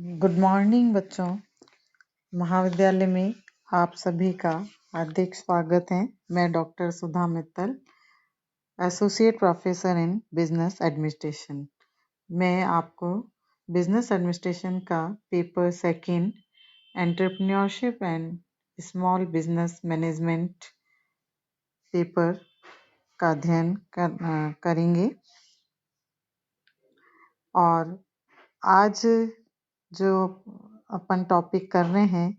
Good morning बच्चों। महाविद्यालय में आप सभी का हार्दिक स्वागत है। मैं doctor Sudha Mittal, associate professor in business administration. मैं आपको बिजनेस एडमिनिस्ट्रेशन का paper second entrepreneurship and small business management paper का अध्ययन करेंगे। और आज जो अपन टॉपिक कर रहे हैं,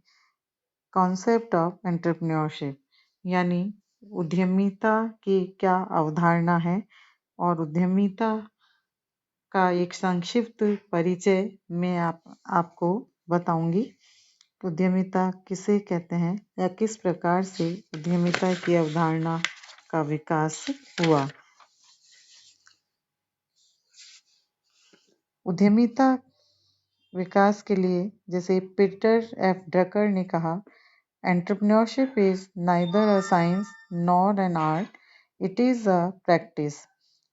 कॉन्सेप्ट ऑफ एंटरप्रेन्योरशिप, यानी उद्यमिता की क्या अवधारणा है और उद्यमिता का एक संक्षिप्त परिचय मैं आपको बताऊंगी। उद्यमिता किसे कहते हैं या किस प्रकार से उद्यमिता की अवधारणा का विकास हुआ। उद्यमिता विकास के लिए, जैसे पीटर एफ ड्रकर ने कहा, entrepreneurship is neither a science nor an art, it is a practice.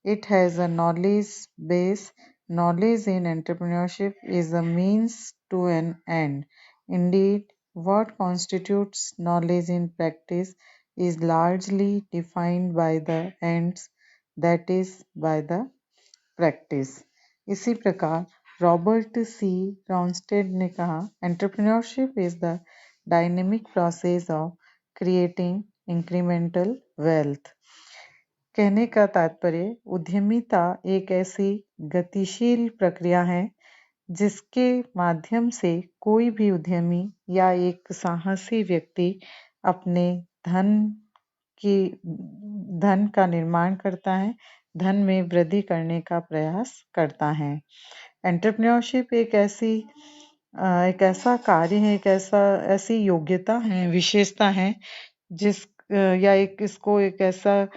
It has a knowledge base. Knowledge in entrepreneurship is a means to an end. Indeed, what constitutes knowledge in practice is largely defined by the ends, that is, by the practice. इसी प्रकार Robert सी रॉन्स्टेड ने कहा, entrepreneurship is the dynamic process of creating incremental wealth. कहने का तात्पर्य, उद्यमिता एक ऐसी गतिशील प्रक्रिया है जिसके माध्यम से कोई भी उद्यमी या एक साहसी व्यक्ति अपने धन का निर्माण करता है, धन में वृद्धि करने का प्रयास करता है। एंटरप्रेन्योरशिप एक ऐसा कार्य है, ऐसी योग्यता है, विशेषता है इसको एक ऐसा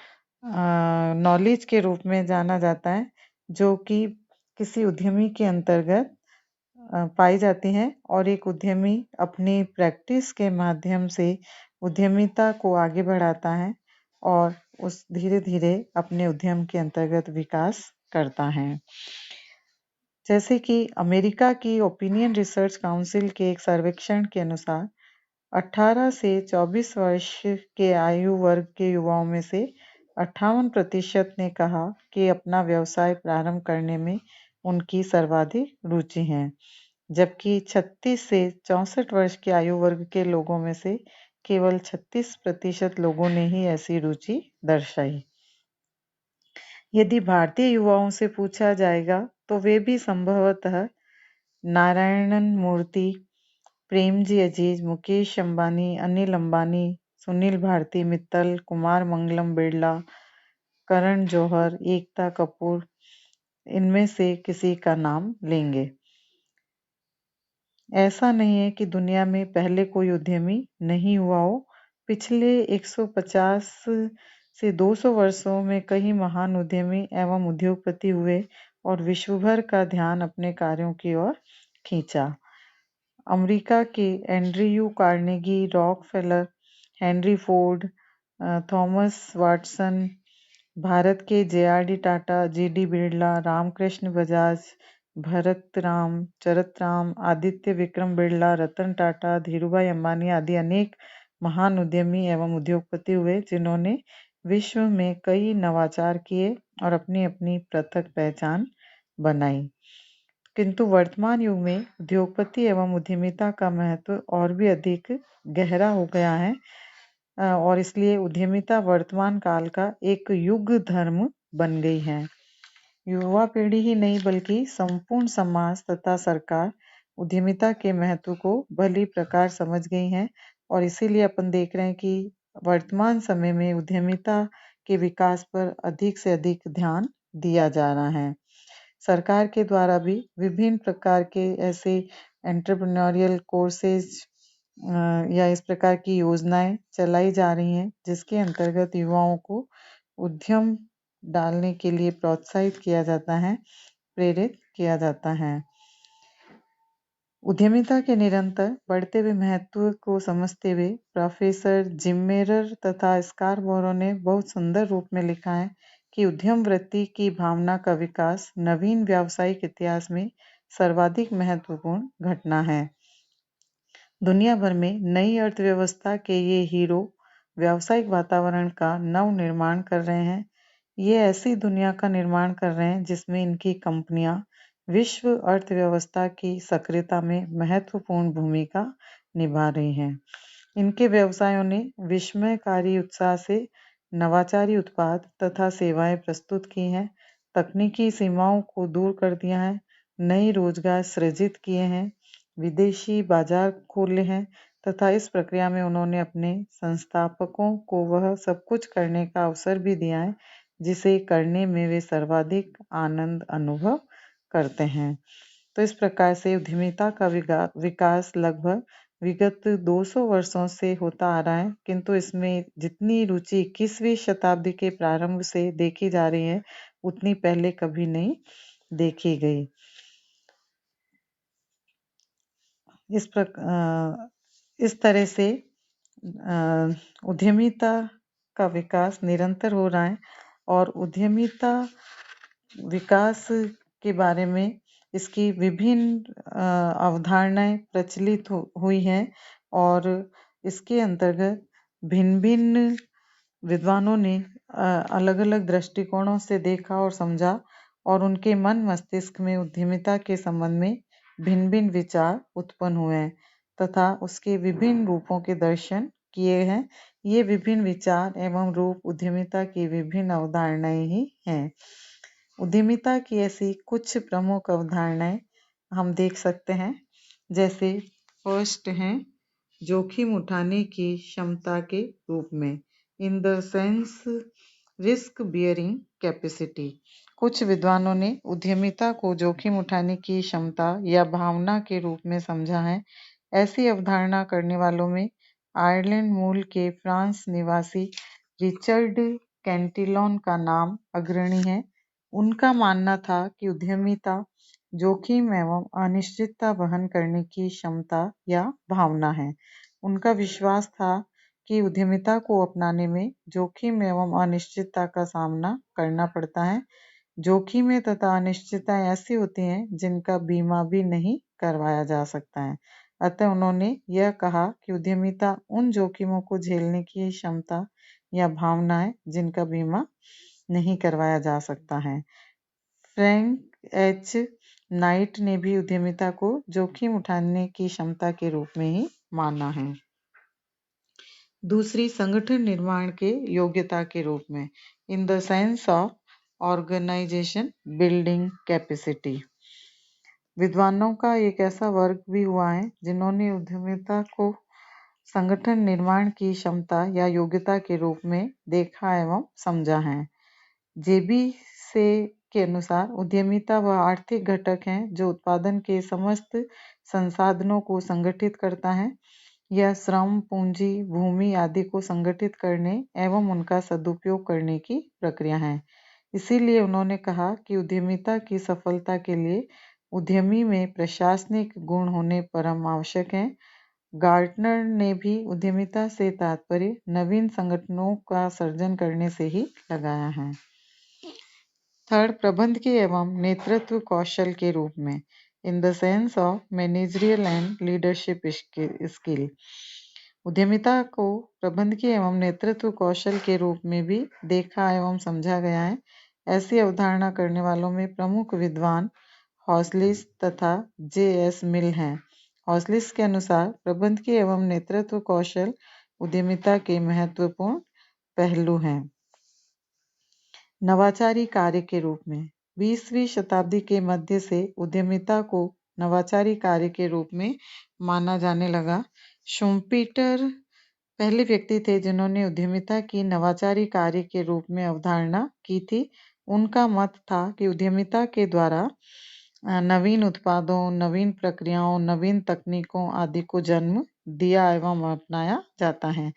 नॉलेज के रूप में जाना जाता है जो कि किसी उद्यमी के अंतर्गत पाई जाती है और एक उद्यमी अपनी प्रैक्टिस के माध्यम से उद्यमिता को आगे बढ़ाता है और उस धीरे धीरे अपने उद्यम के अंतर्गत विकास करता है। जैसे कि अमेरिका की ओपिनियन रिसर्च काउंसिल के एक सर्वेक्षण के अनुसार 18 से 24 वर्ष के आयु वर्ग के युवाओं में से 58% ने कहा कि अपना व्यवसाय प्रारंभ करने में उनकी सर्वाधिक रुचि है, जबकि 36 से 64 वर्ष के आयु वर्ग के लोगों में से केवल 36% लोगों ने ही ऐसी रुचि दर्शाई। यदि भारतीय युवाओं से पूछा जाएगा तो वे भी संभवतः नारायणन मूर्ति, प्रेमजी अजीज, मुकेश अंबानी, अनिल अंबानी, सुनील भारती मित्तल, कुमार मंगलम बिरला, करण जौहर, एकता कपूर, इनमें से किसी का नाम लेंगे। ऐसा नहीं है कि दुनिया में पहले कोई उद्यमी नहीं हुआ हो। पिछले 150 से 200 वर्षों में कई महान उद्यमी एवं उद्योगपति हुए और विश्व भर का ध्यान अपने कार्यों की ओर खींचा। अमेरिका के Andrew Carnegie, Rockefeller, Henry Ford, Thomas Watson, Bharat के जे.आर.डी. टाटा, जी.डी. बिरला, रामकृष्ण बजाज, भरत राम, चरत राम, आदित्य विक्रम बिरला, रतन टाटा, धीरूभाई अंबानी आदि अनेक महान उद्यमी एवं उद्योगपति हुए जिन्होंने विश्व में कई नवाचार किए और अपनी अपनी पृथक पहचान बनाई। किंतु वर्तमान युग में उद्योगपति एवं उद्यमिता का महत्व और भी अधिक गहरा हो गया है और इसलिए उद्यमिता वर्तमान काल का एक युग धर्म बन गई है। युवा पीढ़ी ही नहीं बल्कि संपूर्ण समाज तथा सरकार उद्यमिता के महत्व को भली प्रकार समझ गई हैं और इसीलिए अपन देख रहे हैं कि वर्तमान समय में उद्यमिता के विकास पर अधिक से अधिक ध्यान दिया जा रहा है। सरकार के द्वारा भी विभिन्न प्रकार के ऐसे एंटरप्रेन्योरियल कोर्सेज या इस प्रकार की योजनाएं चलाई जा रही हैं जिसके अंतर्गत युवाओं को उद्यम डालने के लिए प्रोत्साहित किया जाता है, प्रेरित किया जाता है। उद्यमिता के निरंतर बढ़ते हुए महत्व को समझते हुए प्रोफेसर जिम मेरर तथा स्कारबोरो ने बहुत सुंदर रूप में लिखा है कि उद्यम वृत्ति की भावना का विकास नवीन व्यावसायिक इतिहास में सर्वाधिक महत्वपूर्ण घटना है। दुनिया भर में नई अर्थव्यवस्था के ये हीरो व्यावसायिक वातावरण का नव निर्माण कर रहे हैं। ये ऐसी दुनिया का निर्माण कर रहे हैं जिसमें इनकी कंपनियां विश्व अर्थव्यवस्था की सक्रियता में महत्वपूर्ण भूमिका निभा रही हैं। इनके व्यवसायों ने विस्मयकारी उत्साह से नवाचारी उत्पाद तथा सेवाएं प्रस्तुत की हैं, तकनीकी सीमाओं को दूर कर दिया है, नए रोजगार सृजित किए हैं, विदेशी बाजार खोले हैं तथा इस प्रक्रिया में उन्होंने अपने संस्थापकों को वह सब कुछ करने का अवसर भी दिया है जिसे करने में वे सर्वाधिक आनंद अनुभव करते हैं। तो इस प्रकार से उद्यमिता का विकास लगभग विगत 200 वर्षों से होता आ रहा है, किंतु इसमें जितनी रुचि 21वीं शताब्दी के प्रारंभ से देखी जा रही है उतनी पहले कभी नहीं देखी गई। इस तरह से उद्यमिता का विकास निरंतर हो रहा है और उद्यमिता विकास के बारे में इसकी विभिन्न अवधारणाएं प्रचलित हुई हैं और इसके अंतर्गत भिन्न विद्वानों ने अलग-अलग दृष्टिकोणों से देखा और समझा और उनके मन मस्तिष्क में उद्यमिता के संबंध में भिन्न-भिन्न विचार उत्पन्न हुए हैं तथा उसके विभिन्न रूपों के दर्शन किए हैं। ये विभिन्न विचार एवं रूप उद्यमिता की विभिन्न अवधारणाएं ही हैं। उद्यमिता की ऐसी कुछ प्रमुख अवधारणाएं हम देख सकते हैं, जैसे फर्स्ट है जोखिम उठाने की क्षमता के रूप में, in the sense risk bearing capacity. कुछ विद्वानों ने उद्यमिता को जोखिम उठाने की क्षमता या भावना के रूप में समझा है। ऐसी अवधारणा करने वालों में आयरलैंड मूल के फ्रांस निवासी रिचर्ड कैंटिलोन का नाम अग्रणी है। उनका मानना था कि उद्यमिता जोखिम एवं अनिश्चितता वहन करने की क्षमता या भावना है। उनका विश्वास था कि उद्यमिता को अपनाने में जोखिम एवं अनिश्चितता का सामना करना पड़ता है। जोखिमें तथा अनिश्चितताएं ऐसी होती हैं जिनका बीमा भी नहीं करवाया जा सकता है। अतः उन्होंने यह कहा कि उद्यमिता उन जोखिमों को झेलने की क्षमता या भावना है जिनका बीमा नहीं करवाया जा सकता है। फ्रैंक एच नाइट ने भी उद्यमिता को जोखिम उठाने की क्षमता के रूप में ही माना है। दूसरी, संगठन निर्माण के योग्यता के रूप में, in the sense of organisation building capacity. विद्वानों का एक ऐसा वर्ग भी हुआ है जिन्होंने उद्यमिता को संगठन निर्माण की क्षमता या योग्यता के रूप में देखा एवं समझा है। जेबी से के अनुसार उद्यमिता वह आर्थिक घटक है जो उत्पादन के समस्त संसाधनों को संगठित करता है। यह श्रम, पूंजी, भूमि आदि को संगठित करने एवं उनका सदुपयोग करने की प्रक्रिया है। इसीलिए उन्होंने कहा कि उद्यमिता की सफलता के लिए उद्यमी में प्रशासनिक गुण होने परम आवश्यक है। गार्टनर ने भी उद्यमिता से तात्पर्य नवीन संगठनों का सर्जन करने से ही लगाया है। थर्ड, प्रबंधकीय एवं नेतृत्व कौशल के रूप में, in the sense of managerial and leadership skill. उद्यमिता को प्रबंधकीय एवं नेतृत्व कौशल के रूप में भी देखा एवं समझा गया है। ऐसी अवधारणा करने वालों में प्रमुख विद्वान हॉस्लिस तथा जे.एस. मिल हैं। हॉस्लिस के अनुसार प्रबंधकीय एवं नेतृत्व कौशल उद्यमिता के महत्वपूर्ण पहलू हैं। नवाचारी कार्य के रूप में, 20वीं शताब्दी के मध्य से उद्यमिता को नवाचारी कार्य के रूप में माना जाने लगा। शुम्पीटर पहले व्यक्ति थे जिन्होंने उद्यमिता की नवाचारी कार्य के रूप में अवधारणा की थी। उनका मत था कि उद्यमिता के द्वारा नवीन उत्पादों, नवीन प्रक्रियाओं, नवीन तकनीकों आदि को जन्म दिया एवं अपनाया जाता है।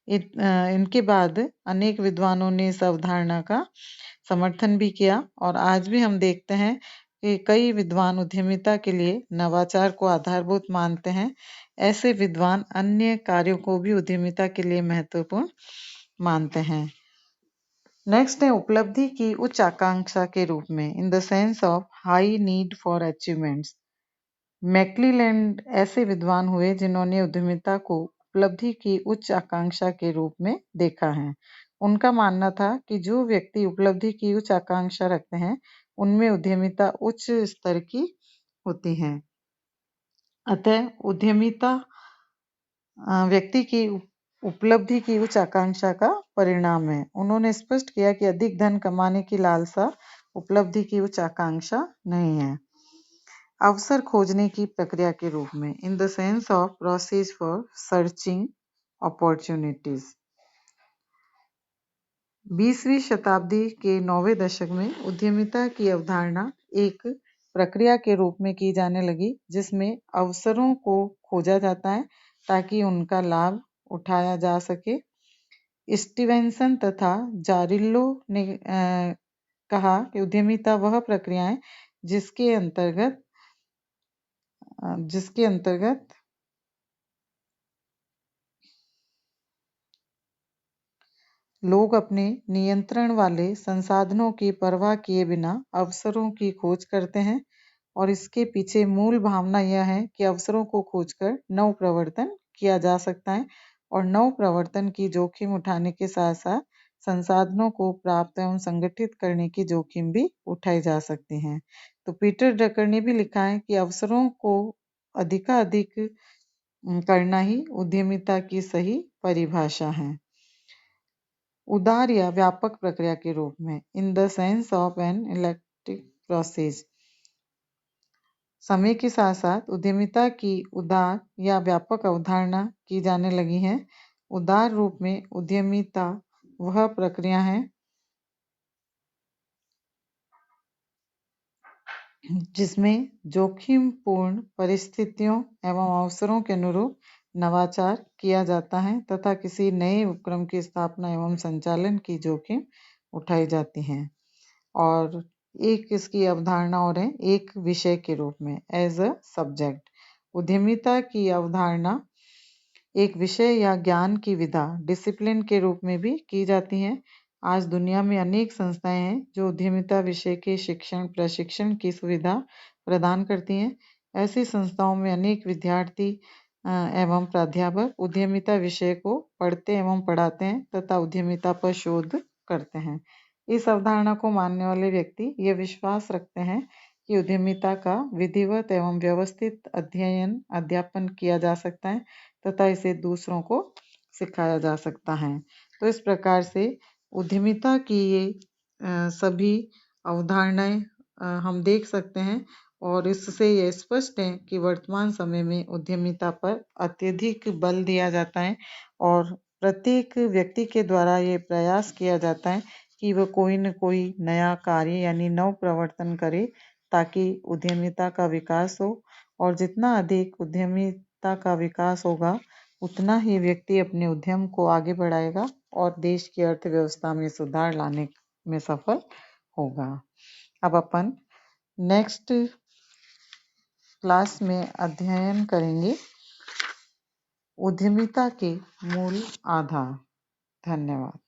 इनके बाद अनेक विद्वानों ने इस अवधारणा का समर्थन भी किया और आज भी हम देखते हैं कि कई विद्वान उद्यमिता के लिए नवाचार को आधारभूत मानते हैं। ऐसे विद्वान अन्य कार्यों को भी उद्यमिता के लिए महत्वपूर्ण मानते हैं। नेक्स्ट है उपलब्धि की उच्च आकांक्षा के रूप में, in the sense of high need for achievements. McClelland ऐसे विद्वान हुए जिन्होंने उद्यमिता को उपलब्धि की उच्च आकांक्षा के रूप में देखा है। उनका मानना था कि जो व्यक्ति उपलब्धि की उच्च आकांक्षा रखते हैं, उनमें उद्यमिता उच्च स्तर की होती है। अतः उद्यमिता व्यक्ति की उपलब्धि की उच्च आकांक्षा का परिणाम है। उन्होंने स्पष्ट किया कि अधिक धन कमाने की लालसा उपलब्धि की उच्च आकांक्षा नहीं है। अवसर खोजने की प्रक्रिया के रूप में, in the sense of process for searching opportunities. 20वीं शताब्दी के 9वें दशक में उद्यमिता की अवधारणा एक प्रक्रिया के रूप में की जाने लगी, जिसमें अवसरों को खोजा जाता है ताकि उनका लाभ उठाया जा सके। स्टीवेंसन तथा जारिल्लो ने कहा कि उद्यमिता वह प्रक्रिया है जिसके अंतर्गत लोग अपने नियंत्रण वाले संसाधनों की परवाह किए बिना अवसरों की खोज करते हैं, और इसके पीछे मूल भावना यह है कि अवसरों को खोजकर नव प्रवर्तन किया जा सकता है और नव प्रवर्तन की जोखिम उठाने के साथ साथ संसाधनों को प्राप्त एवं संगठित करने की जोखिम भी उठाई जा सकती है। तो पीटर ड्रकर ने भी लिखा है कि अवसरों को अधिकाधिक करना ही उद्यमिता की सही परिभाषा है। उदार या व्यापक प्रक्रिया के रूप में, in the sense of an electric process. समय के साथ साथ उद्यमिता की उदार या व्यापक अवधारणा की जाने लगी है। उदार रूप में उद्यमिता वह प्रक्रिया है जिसमें जोखिमपूर्ण परिस्थितियों एवं अवसरों के अनुरूप नवाचार किया जाता है तथा किसी नए उपक्रम की स्थापना एवं संचालन की जोखिम उठाई जाती है। और एक इसकी अवधारणा और है एक विषय के रूप में, एज अ सब्जेक्ट। उद्यमिता की अवधारणा एक विषय या ज्ञान की विधा, डिसिप्लिन के रूप में भी की जाती है। आज दुनिया में अनेक संस्थाएं हैं जो उद्यमिता विषय के शिक्षण प्रशिक्षण की सुविधा प्रदान करती हैं। ऐसी संस्थाओं में अनेक विद्यार्थी एवं प्राध्यापक उद्यमिता विषय को पढ़ते एवं पढ़ाते हैं तथा उद्यमिता पर शोध करते हैं। इस अवधारणा को मानने वाले व्यक्ति ये विश्वास रखते हैं कि उद्यमिता का विधिवत एवं व्यवस्थित अध्ययन अध्यापन किया जा सकता है तथा इसे दूसरों को सिखाया जा सकता है। तो इस प्रकार से उद्यमिता की ये सभी अवधारणाएं हम देख सकते हैं और इससे ये स्पष्ट है कि वर्तमान समय में उद्यमिता पर अत्यधिक बल दिया जाता है और प्रत्येक व्यक्ति के द्वारा ये प्रयास किया जाता है कि वह कोई न कोई नया कार्य यानी नव प्रवर्तन करे ताकि उद्यमिता का विकास हो, और जितना अधिक उद्यमिता का विकास होगा उतना ही व्यक्ति अपने उद्यम को आगे बढ़ाएगा और देश की अर्थव्यवस्था में सुधार लाने में सफल होगा। अब अपन नेक्स्ट क्लास में अध्ययन करेंगे उद्यमिता के मूल आधार। धन्यवाद।